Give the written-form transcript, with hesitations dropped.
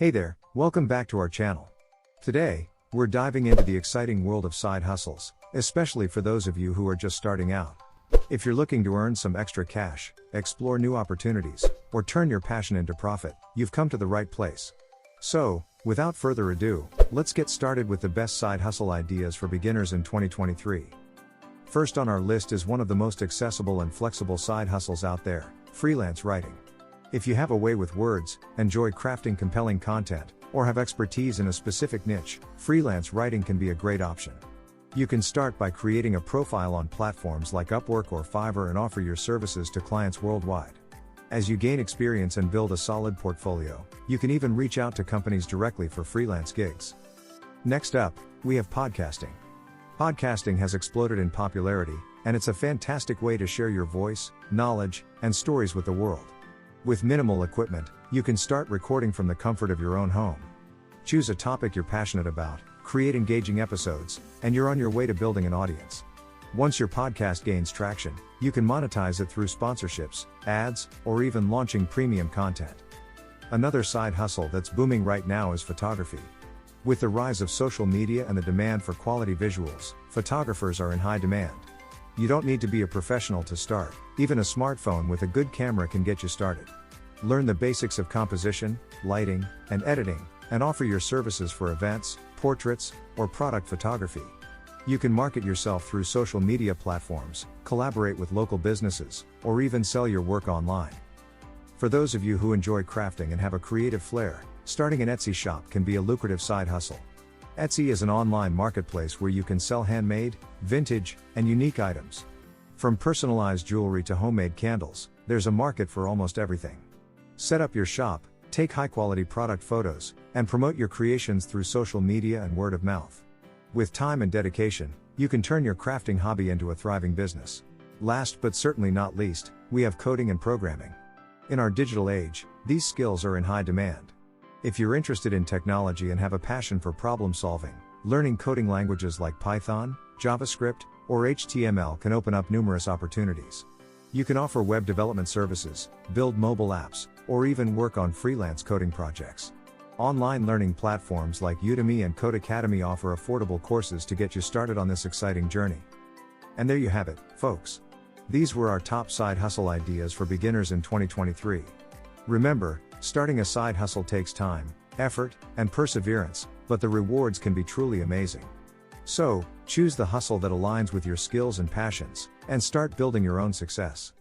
Hey there, welcome back to our channel. Today, we're diving into the exciting world of side hustles, especially for those of you who are just starting out. If you're looking to earn some extra cash, explore new opportunities, or turn your passion into profit, you've come to the right place. So, without further ado, let's get started with the best side hustle ideas for beginners in 2023. First on our list is one of the most accessible and flexible side hustles out there: freelance writing. If you have a way with words, enjoy crafting compelling content, or have expertise in a specific niche, freelance writing can be a great option. You can start by creating a profile on platforms like Upwork or Fiverr and offer your services to clients worldwide. As you gain experience and build a solid portfolio, you can even reach out to companies directly for freelance gigs. Next up, we have podcasting. Podcasting has exploded in popularity, and it's a fantastic way to share your voice, knowledge, and stories with the world. With minimal equipment, you can start recording from the comfort of your own home. Choose a topic you're passionate about, create engaging episodes, and you're on your way to building an audience. Once your podcast gains traction, you can monetize it through sponsorships, ads, or even launching premium content. Another side hustle that's booming right now is photography. With the rise of social media and the demand for quality visuals, photographers are in high demand. You don't need to be a professional to start, even a smartphone with a good camera can get you started. Learn the basics of composition, lighting, and editing, and offer your services for events, portraits, or product photography. You can market yourself through social media platforms, collaborate with local businesses, or even sell your work online. For those of you who enjoy crafting and have a creative flair, starting an Etsy shop can be a lucrative side hustle. Etsy is an online marketplace where you can sell handmade, vintage, and unique items. From personalized jewelry to homemade candles, there's a market for almost everything. Set up your shop, take high-quality product photos, and promote your creations through social media and word of mouth. With time and dedication, you can turn your crafting hobby into a thriving business. Last but certainly not least, we have coding and programming. In our digital age, these skills are in high demand. If you're interested in technology and have a passion for problem solving, learning coding languages like Python, JavaScript, or HTML can open up numerous opportunities. You can offer web development services, build mobile apps, or even work on freelance coding projects. Online learning platforms like Udemy and Codecademy offer affordable courses to get you started on this exciting journey. And there you have it, folks. These were our top side hustle ideas for beginners in 2023. Remember, starting a side hustle takes time, effort, and perseverance, but the rewards can be truly amazing. So, choose the hustle that aligns with your skills and passions, and start building your own success.